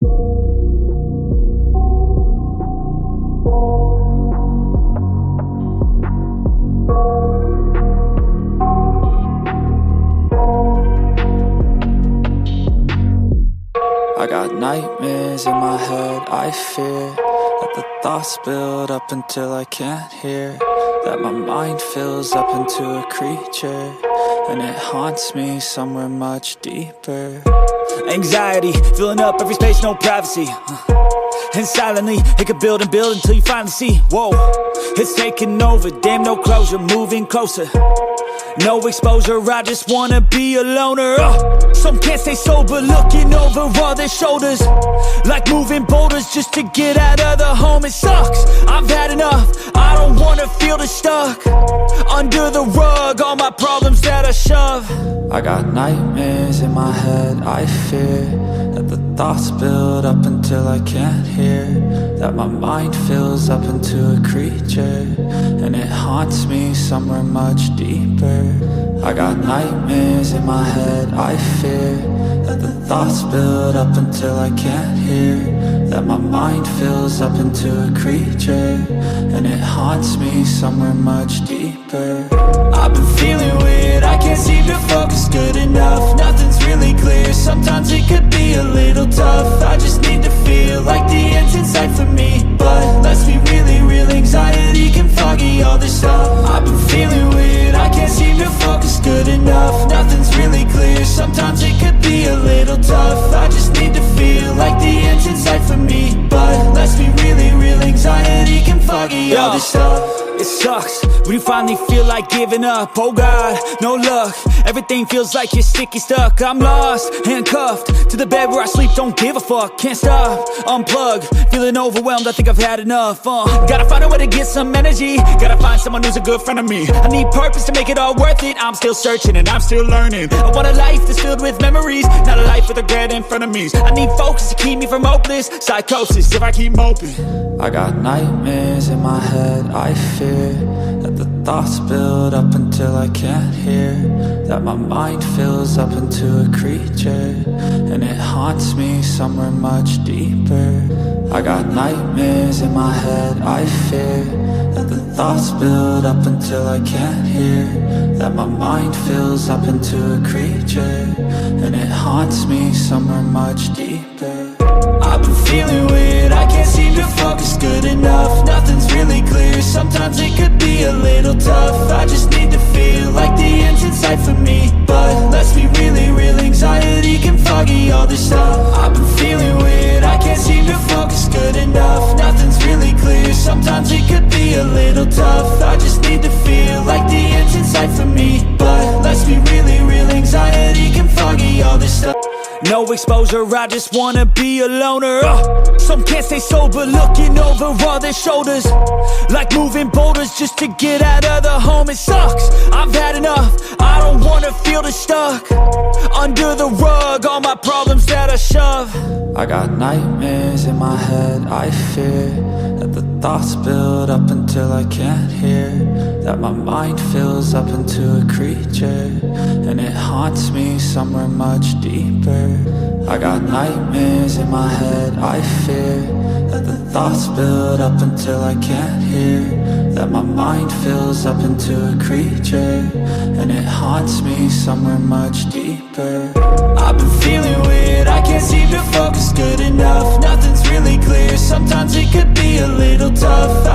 I got nightmares in my head, I fear that the thoughts build up until I can't hear, that my mind fills up into a creature, and it haunts me somewhere much deeper. Anxiety, filling up every space, no privacy. And silently, it could build and build until you finally see, whoa, it's taking over, damn no closure, moving closer. No exposure, I just wanna be a loner. Some can't stay sober, looking over all their shoulders, like moving boulders just to get out of the home. It sucks, I've had enough, I don't wanna feel the stuck under the rug, all my problems that I shove. I got nightmares in my head, I fear that the thoughts build up until I can't hear, that my mind fills up into a creature, and it haunts me somewhere much deeper. I got nightmares in my head, I fear that the thoughts build up until I can't hear, that my mind fills up into a creature, and it haunts me somewhere much deeper. I've been feeling weird, I can't seem to focus good enough, nothing's really clear, sometimes it could be a little tough. I just need to feel like the end's in sight for me, but let's be really real, anxiety can foggy all this stuff. I've been feeling weird, I can't seem to focus good enough, nothing's really clear, sometimes it could be a little tough. I just need to feel like the end's in sight for me, but let's be really real, anxiety can foggy all this stuff. It sucks when you finally feel like giving up. Oh God, no luck, everything feels like you're sticky stuck. I'm lost, handcuffed to the bed where I sleep, don't give a fuck. Can't stop, unplug, feeling overwhelmed, I think I've had enough. Gotta find a way to get some energy, gotta find someone who's a good friend of me. I need purpose to make it all worth it, I'm still searching and I'm still learning. I want a life that's filled with memories, not a life with regret in front of me. I need focus to keep me from hopeless psychosis if I keep moping. I got nightmares in my head, I fear that the thoughts build up until I can't hear, that my mind fills up into a creature, and it haunts me somewhere much deeper. I got nightmares in my head, I fear that the thoughts build up until I can't hear, that my mind fills up into a creature, and it haunts me somewhere much deeper. I've been feeling weird, I can't seem to focus good enough, nothing's really clear, sometimes it could be a little tough. I just need to feel like the end's in sight for me, but let's be really real, anxiety can foggy all this stuff. I've been feeling weird, I can't seem to focus good enough, nothing's really clear, sometimes it could be a little tough. I just need to feel like the end's in sight for me, but let's be really real, anxiety can foggy all this stuff. No exposure, I just wanna be a loner. Some can't stay sober, looking over all their shoulders, like moving boulders just to get out of the home. It sucks, I've had enough, I don't wanna feel the stuck under the rug, all my problems that I shove. I got nightmares in my head, I fear that the thoughts build up until I can't hear, that my mind fills up into a creature, and it haunts me somewhere much deeper. I got nightmares in my head, I fear that the thoughts build up until I can't hear, that my mind fills up into a creature, and it haunts me somewhere much deeper. I've been feeling weird, I can't seem to focus good enough, nothing's really clear, sometimes it could be a little tough.